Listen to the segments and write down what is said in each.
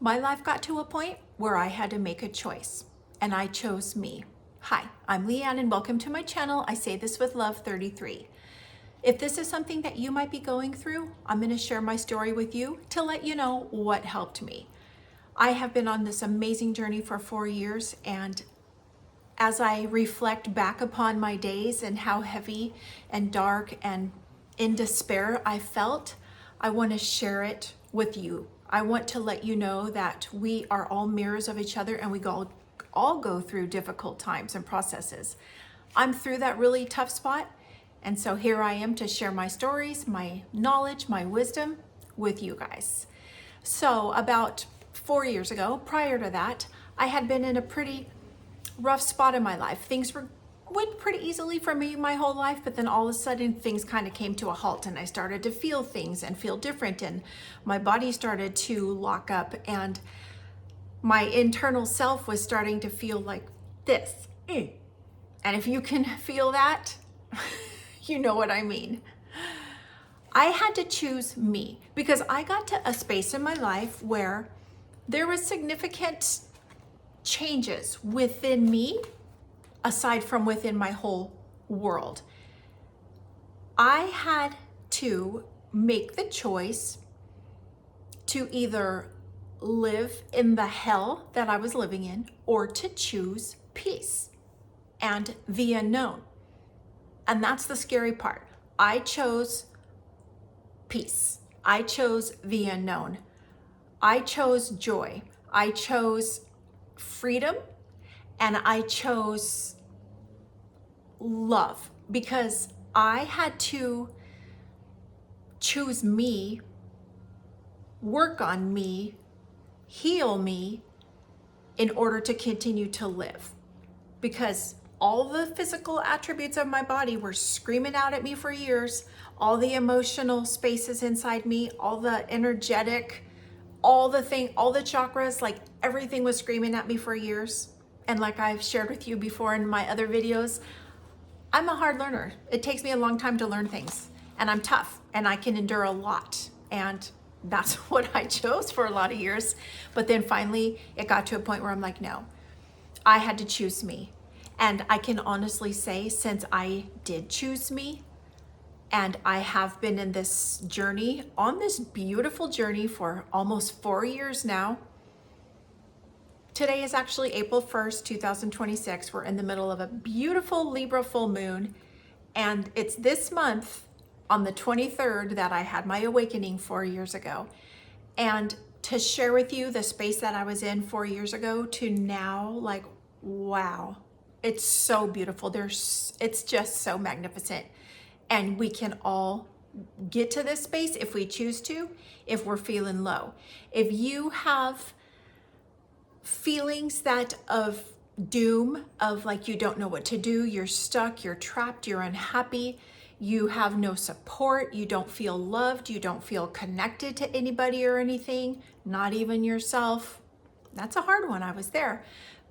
My life got to a point where I had to make a choice, and I chose me. Hi, I'm Leanne, and welcome to my channel. I Say This With Love 33. If this is something that you might be going through, I'm going to share my story with you to let you know what helped me. I have been on this amazing journey for 4 years, and as I reflect back upon my days and how heavy and dark and in despair I felt, I want to share it with you. I want to let you know that we are all mirrors of each other, and we all go through difficult times and processes. I'm through that really tough spot, and so here I am to share my stories, my knowledge, my wisdom with you guys. So about 4 years ago, prior to that, I had been in a pretty rough spot in my life. Things went pretty easily for me my whole life, but then all of a sudden things kind of came to a halt, and I started to feel things and feel different, and my body started to lock up, and my internal self was starting to feel like this. And if you can feel that, you know what I mean. I had to choose me because I got to a space in my life where there was significant changes within me aside from within my whole world. I had to make the choice to either live in the hell that I was living in or to choose peace and the unknown. And that's the scary part. I chose peace. I chose the unknown. I chose joy. I chose freedom, and I chose love because I had to choose me, work on me, heal me in order to continue to live. Because all the physical attributes of my body were screaming out at me for years, all the emotional spaces inside me, all the energetic, all the chakras, like everything was screaming at me for years. And like I've shared with you before in my other videos, I'm a hard learner. It takes me a long time to learn things, and I'm tough, and I can endure a lot. And that's what I chose for a lot of years. But then finally it got to a point where I'm like, no, I had to choose me. And I can honestly say, since I did choose me, and I have been in this journey, on this beautiful journey for almost 4 years now. Today is actually April 1st, 2026. We're in the middle of a beautiful Libra full moon. And it's this month on the 23rd that I had my awakening 4 years ago. And to share with you the space that I was in 4 years ago to now, like, wow, it's so beautiful. It's just so magnificent. And we can all get to this space if we choose to, if we're feeling low. If you have feelings that of doom, of like you don't know what to do, you're stuck, you're trapped, you're unhappy, you have no support, you don't feel loved, you don't feel connected to anybody or anything, not even yourself. That's a hard one. I was there.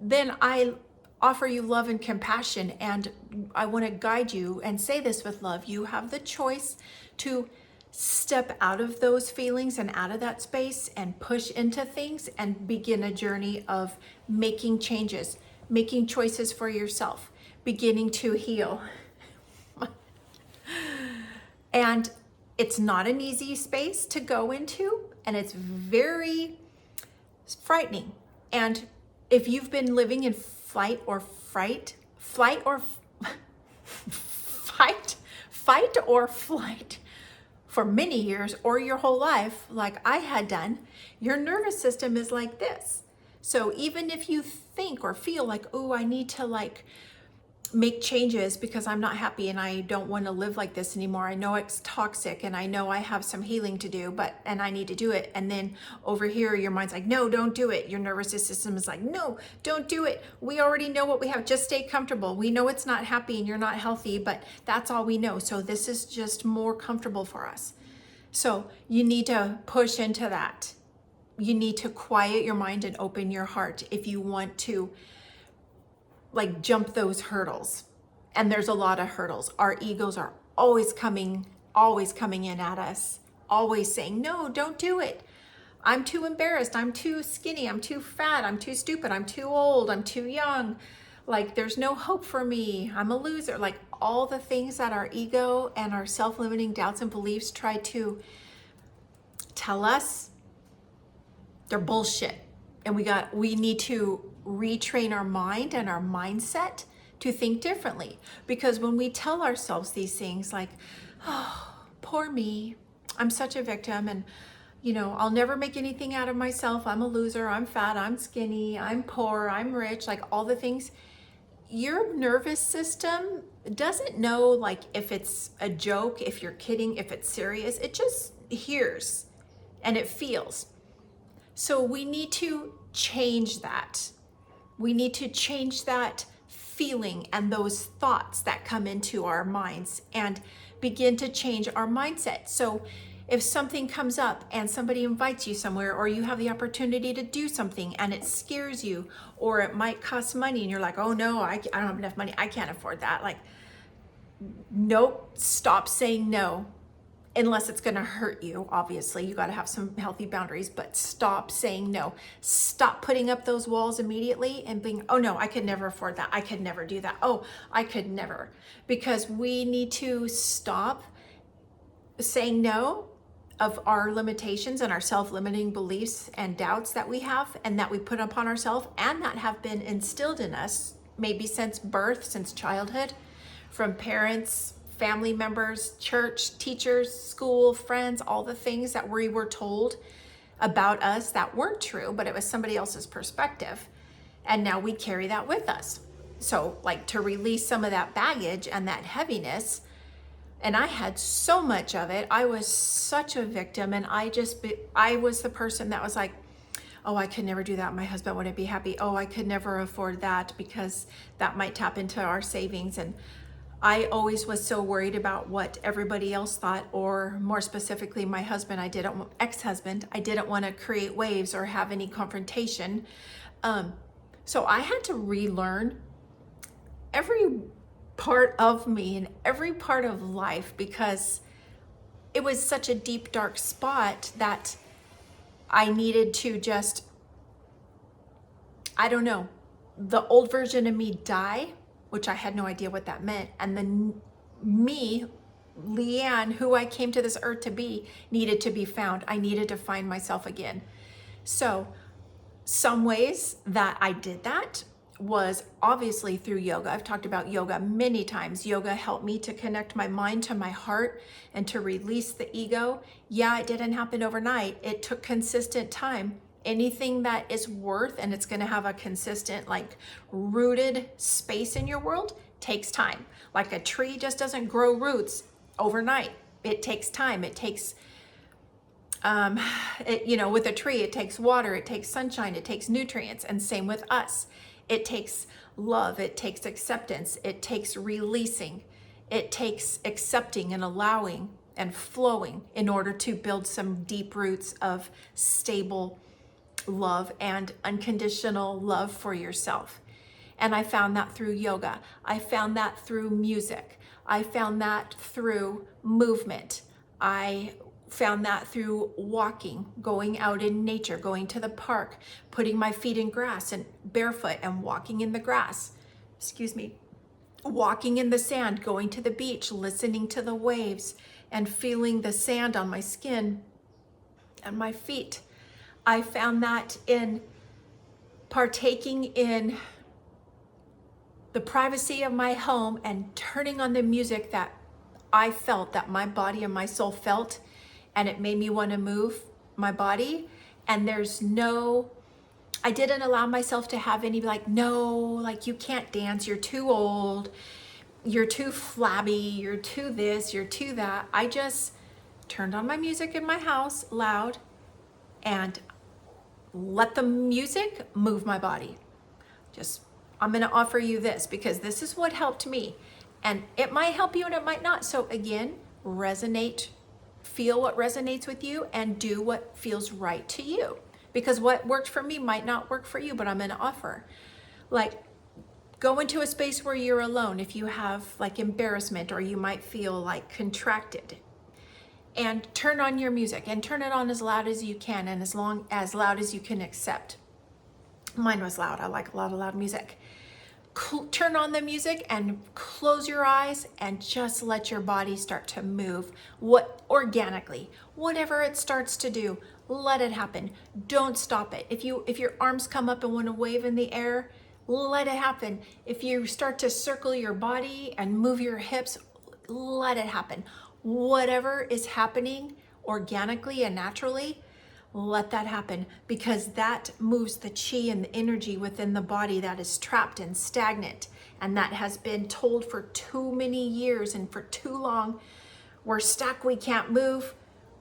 Then I offer you love and compassion, and I want to guide you and say this with love. You have the choice to step out of those feelings and out of that space and push into things and begin a journey of making changes, making choices for yourself, beginning to heal. And it's not an easy space to go into, and it's very frightening. And if you've been living in fight or flight for many years or your whole life, like I had done, your nervous system is like this. So even if you think or feel like, oh, I need to like make changes because I'm not happy and I don't want to live like this anymore. I know it's toxic and I know I have some healing to do, and I need to do it. And then over here, your mind's like, no, don't do it. Your nervous system is like, no, don't do it. We already know what we have. Just stay comfortable. We know it's not happy and you're not healthy, but that's all we know. So this is just more comfortable for us. So you need to push into that. You need to quiet your mind and open your heart if you want to like jump those hurdles. And there's a lot of hurdles. Our egos are always coming in at us, always saying, no, don't do it. I'm too embarrassed. I'm too skinny. I'm too fat. I'm too stupid. I'm too old. I'm too young. Like, there's no hope for me. I'm a loser. Like, all the things that our ego and our self-limiting doubts and beliefs try to tell us, they're bullshit. And we need to retrain our mind and our mindset to think differently. Because when we tell ourselves these things like, oh, poor me, I'm such a victim, and I'll never make anything out of myself. I'm a loser. I'm fat. I'm skinny. I'm poor. I'm rich. Like, all the things. Your nervous system doesn't know, like, if it's a joke, if you're kidding, if it's serious. It just hears and it feels. So we need to change that. We need to change that feeling and those thoughts that come into our minds and begin to change our mindset. So if something comes up and somebody invites you somewhere, or you have the opportunity to do something and it scares you, or it might cost money and you're like, oh no, I don't have enough money, I can't afford that. Like, nope, stop saying no. Unless it's going to hurt you. Obviously, you got to have some healthy boundaries, but stop saying no. Stop putting up those walls immediately and being, oh no, I could never afford that. I could never do that. Oh, I could never. Because we need to stop saying no of our limitations and our self-limiting beliefs and doubts that we have and that we put upon ourselves and that have been instilled in us maybe since birth, since childhood, from parents, family members, church, teachers, school, friends, all the things that we were told about us that weren't true, but it was somebody else's perspective. And now we carry that with us. So, like, to release some of that baggage and that heaviness, and I had so much of it. I was such a victim, and I was the person that was like, oh, I could never do that. My husband wouldn't be happy. Oh, I could never afford that because that might tap into our savings. And I always was so worried about what everybody else thought, or more specifically, my husband. Ex-husband, I didn't want to create waves or have any confrontation. So I had to relearn every part of me and every part of life, because it was such a deep, dark spot that I needed to just, I don't know, the old version of me die, which I had no idea what that meant. And then me, Leanne, who I came to this earth to be, needed to be found. I needed to find myself again. So some ways that I did that was obviously through yoga. I've talked about yoga many times. Yoga helped me to connect my mind to my heart and to release the ego. Yeah, it didn't happen overnight. It took consistent time. Anything that is worth, and it's going to have a consistent, like, rooted space in your world, takes time. Like, a tree just doesn't grow roots overnight. It takes time. It takes, with a tree, it takes water, it takes sunshine, it takes nutrients, and same with us. It takes love, it takes acceptance, it takes releasing, it takes accepting and allowing and flowing in order to build some deep roots of stable love and unconditional love for yourself. And I found that through yoga. I found that through music. I found that through movement. I found that through walking, going out in nature, going to the park, putting my feet in grass and barefoot and walking in the grass. Walking in the sand, going to the beach, listening to the waves and feeling the sand on my skin and my feet. I found that in partaking in the privacy of my home and turning on the music that I felt, that my body and my soul felt, and it made me want to move my body. And I didn't allow myself to have any, like, no, like, you can't dance, you're too old, you're too flabby, you're too this, you're too that. I just turned on my music in my house loud and let the music move my body. I'm going to offer you this because this is what helped me, and it might help you and it might not. So again, feel what resonates with you and do what feels right to you, because what worked for me might not work for you, but I'm going to offer. Like, go into a space where you're alone if you have, like, embarrassment, or you might feel like contracted. and turn on your music and turn it on as loud as you can and as loud as you can accept. Mine was loud. I like a lot of loud music. Turn on the music and close your eyes and just let your body start to move organically. Whatever it starts to do, let it happen. Don't stop it. If your arms come up and want to wave in the air, let it happen. If you start to circle your body and move your hips, let it happen. Whatever is happening organically and naturally, let that happen, because that moves the chi and the energy within the body that is trapped and stagnant, and that has been told for too many years and for too long. We're stuck, we can't move,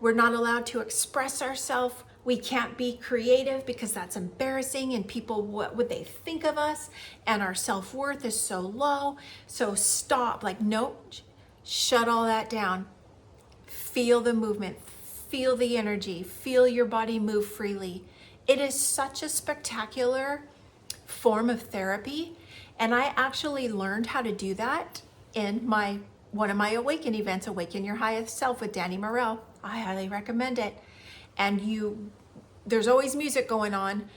we're not allowed to express ourselves, we can't be creative because that's embarrassing and people, what would they think of us, and our self-worth is so low. So stop, like, nope, shut all that down. Feel the movement, feel the energy, feel your body move freely. It is such a spectacular form of therapy. And I actually learned how to do that in one of my Awaken events, Awaken Your Highest Self with Danny Morell. I highly recommend it. And there's always music going on,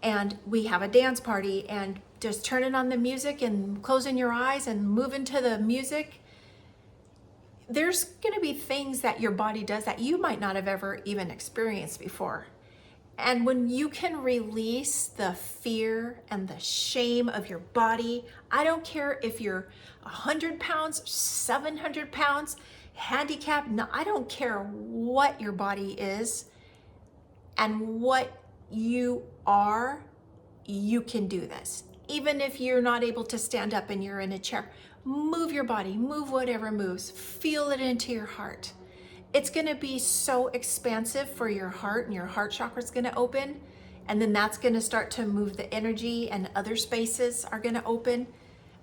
and we have a dance party, and just turning on the music and closing your eyes and moving to the music. There's going to be things that your body does that you might not have ever even experienced before. And when you can release the fear and the shame of your body, I don't care if you're 100 pounds, 700 pounds, handicapped, no, I don't care what your body is and what you are, you can do this. Even if you're not able to stand up and you're in a chair, move your body, move whatever moves, feel it into your heart. It's gonna be so expansive for your heart, and your heart chakra is gonna open, and then that's gonna start to move the energy, and other spaces are gonna open.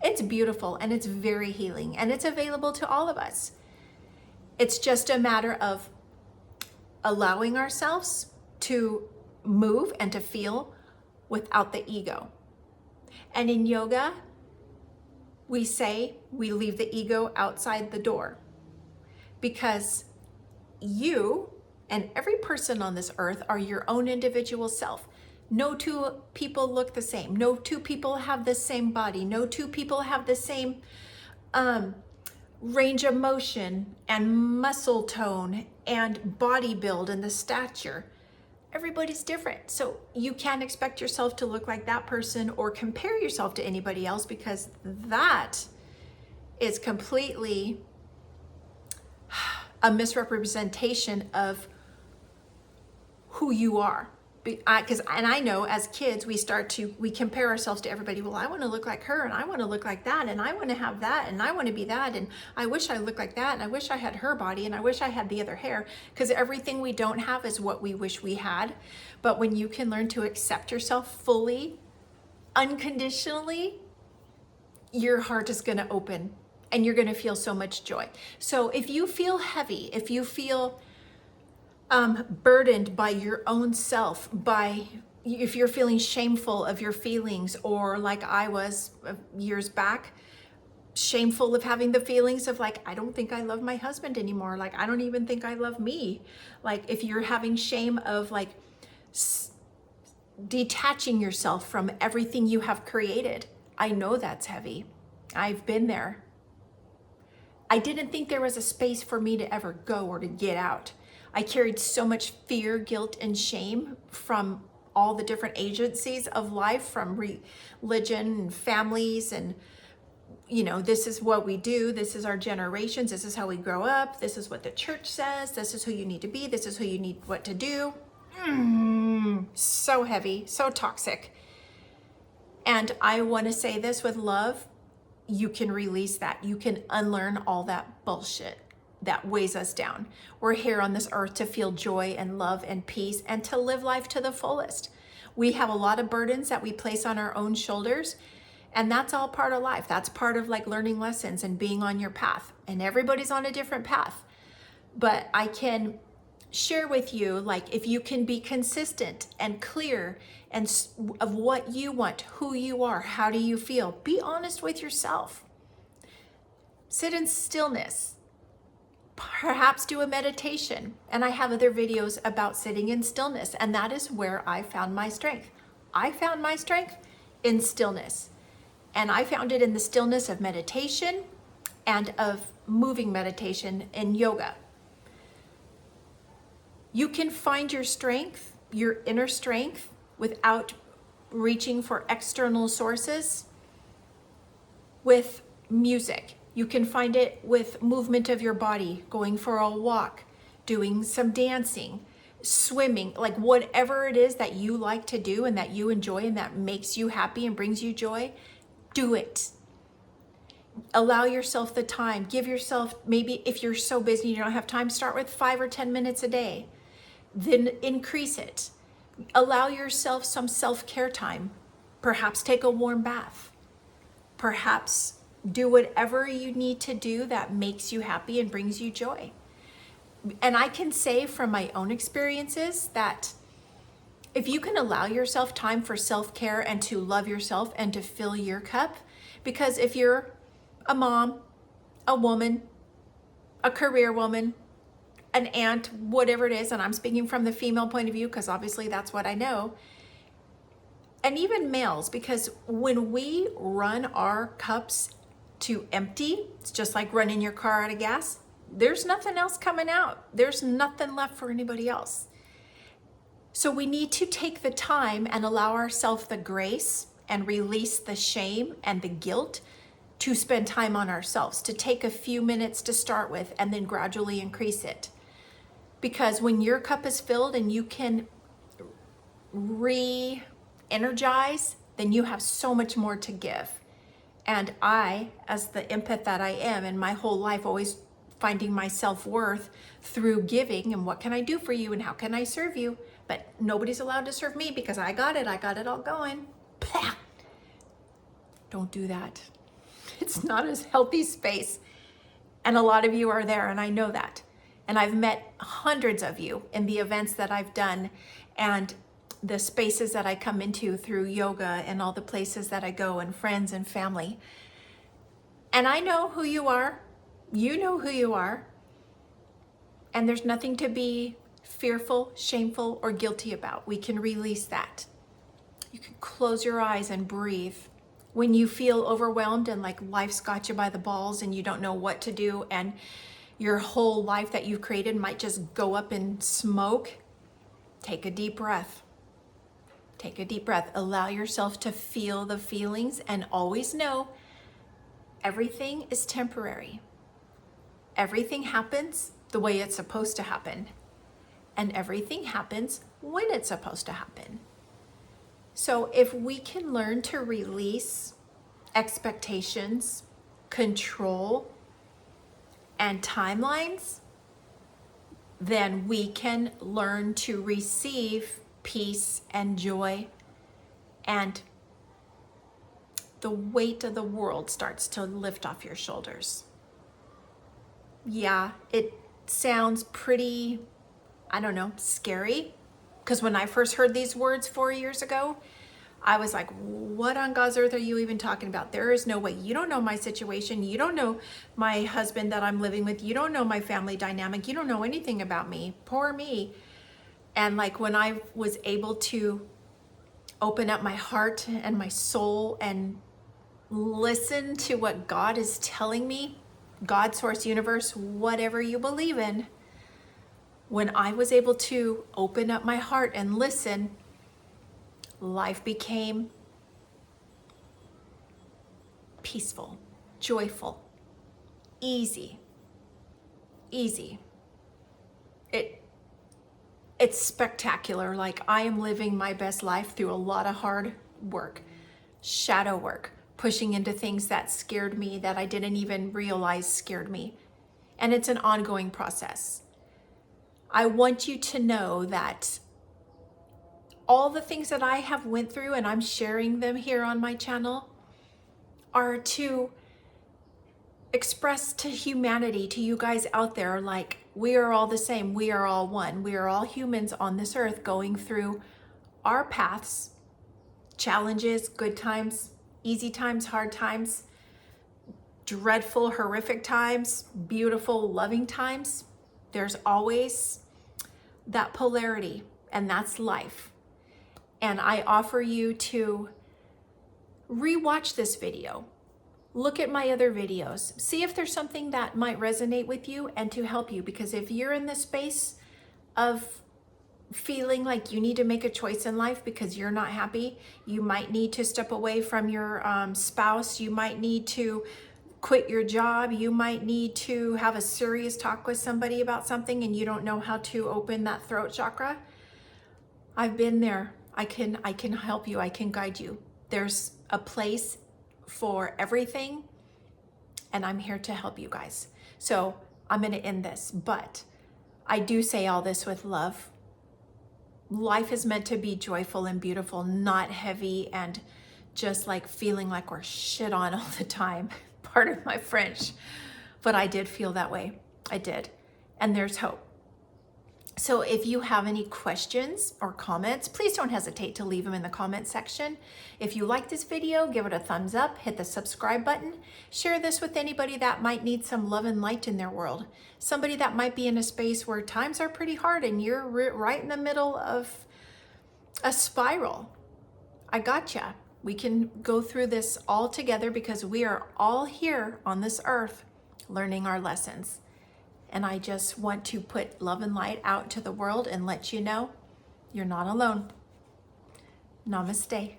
It's beautiful, and it's very healing, and it's available to all of us. It's just a matter of allowing ourselves to move and to feel without the ego. And in yoga, we say we leave the ego outside the door, because you and every person on this earth are your own individual self. No two people look the same. No two people have the same body. No two people have the same range of motion and muscle tone and body build and the stature. Everybody's different. So you can't expect yourself to look like that person or compare yourself to anybody else, because that is completely a misrepresentation of who you are. And I know as kids, we compare ourselves to everybody. Well, I want to look like her, and I want to look like that, and I want to have that, and I want to be that, and I wish I looked like that, and I wish I had her body, and I wish I had the other hair, because everything we don't have is what we wish we had. But when you can learn to accept yourself fully, unconditionally, your heart is going to open, and you're going to feel so much joy. So if you feel heavy, if you feel burdened by your own self, if you're feeling shameful of your feelings, or like I was years back, shameful of having the feelings of like, I don't think I love my husband anymore. Like, I don't even think I love me. Like, if you're having shame of like detaching yourself from everything you have created, I know that's heavy. I've been there. I didn't think there was a space for me to ever go or to get out. I carried so much fear, guilt, and shame from all the different agencies of life, from religion and families, and this is what we do, this is our generations, this is how we grow up, this is what the church says, this is who you need to be, this is who you need what to do. So heavy, so toxic. And I want to say this with love, you can release that. You can unlearn all that bullshit that weighs us down. We're here on this earth to feel joy and love and peace, and to live life to the fullest. We have a lot of burdens that we place on our own shoulders, and that's all part of life. That's part of like learning lessons and being on your path. And everybody's on a different path. But I can share with you, like, if you can be consistent and clear and of what you want, who you are, how do you feel, be honest with yourself. Sit in stillness. Perhaps do a meditation. And I have other videos about sitting in stillness, and that is where I found my strength. I found my strength in stillness. And I found it in the stillness of meditation and of moving meditation in yoga. You can find your strength, your inner strength, without reaching for external sources with music. You can find it with movement of your body, going for a walk, doing some dancing, swimming, like whatever it is that you like to do and that you enjoy and that makes you happy and brings you joy, do it. Allow yourself the time. Give yourself, maybe if you're so busy you don't have time, start with 5 or 10 minutes a day. Then increase it. Allow yourself some self-care time. Perhaps take a warm bath. Perhaps do whatever you need to do that makes you happy and brings you joy. And I can say from my own experiences that if you can allow yourself time for self-care and to love yourself and to fill your cup, because if you're a mom, a woman, a career woman, an aunt, whatever it is, and I'm speaking from the female point of view because obviously that's what I know, and even males, because when we run our cups to empty, it's just like running your car out of gas. There's nothing else coming out. There's nothing left for anybody else. So we need to take the time and allow ourselves the grace and release the shame and the guilt to spend time on ourselves, to take a few minutes to start with and then gradually increase it. Because when your cup is filled and you can re-energize, then you have so much more to give. And I, as the empath that I am, in my whole life, always finding my self-worth through giving and what can I do for you and how can I serve you? But nobody's allowed to serve me because I got it all going. Blah. Don't do that. It's not a healthy space. And a lot of you are there, and I know that. And I've met hundreds of you in the events that I've done and the spaces that I come into through yoga and all the places that I go and friends and family. And I know who you are. You know who you are. And there's nothing to be fearful, shameful, or guilty about. We can release that. You can close your eyes and breathe. When you feel overwhelmed and like life's got you by the balls and you don't know what to do and your whole life that you've created might just go up in smoke, take a deep breath. Take a deep breath. Allow yourself to feel the feelings and always know everything is temporary. Everything happens the way it's supposed to happen. And everything happens when it's supposed to happen. So if we can learn to release expectations, control, and timelines, then we can learn to receive peace and joy, and the weight of the world starts to lift off your shoulders. Yeah, it sounds pretty, I don't know, scary, because when I first heard these words 4 years ago, I was like, what on God's earth are you even talking about? There is no way. You don't know my situation. You don't know my husband that I'm living with. You don't know my family dynamic. You don't know anything about me. Poor me. And like when I was able to open up my heart and my soul and listen to what God is telling me, God, source, universe, whatever you believe in, when I was able to open up my heart and listen, life became peaceful, joyful, easy. It's spectacular. Like I am living my best life through a lot of hard work, shadow work, pushing into things that scared me, that I didn't even realize scared me. And it's an ongoing process. I want you to know that all the things that I have went through, and I'm sharing them here on my channel, are to express to humanity, to you guys out there, like we are all the same, we are all one, we are all humans on this earth going through our paths, challenges, good times, easy times, hard times, dreadful, horrific times, beautiful, loving times, there's always that polarity, and that's life. And I offer you to rewatch this video. Look at my other videos. See if there's something that might resonate with you and to help you. Because if you're in the space of feeling like you need to make a choice in life because you're not happy, you might need to step away from your spouse. You might need to quit your job. You might need to have a serious talk with somebody about something and you don't know how to open that throat chakra. I've been there. I can help you. I can guide you. There's a place for everything, and I'm here to help you guys. So I'm going to end this, but I do say all this with love. Life is meant to be joyful and beautiful, not heavy and just like feeling like we're shit on all the time. Pardon my French, but I did feel that way. I did. And there's hope. So if you have any questions or comments, please don't hesitate to leave them in the comment section. If you like this video, give it a thumbs up, hit the subscribe button, share this with anybody that might need some love and light in their world. Somebody that might be in a space where times are pretty hard and you're right in the middle of a spiral. I gotcha. We can go through this all together because we are all here on this earth learning our lessons. And I just want to put love and light out to the world and let you know you're not alone. Namaste.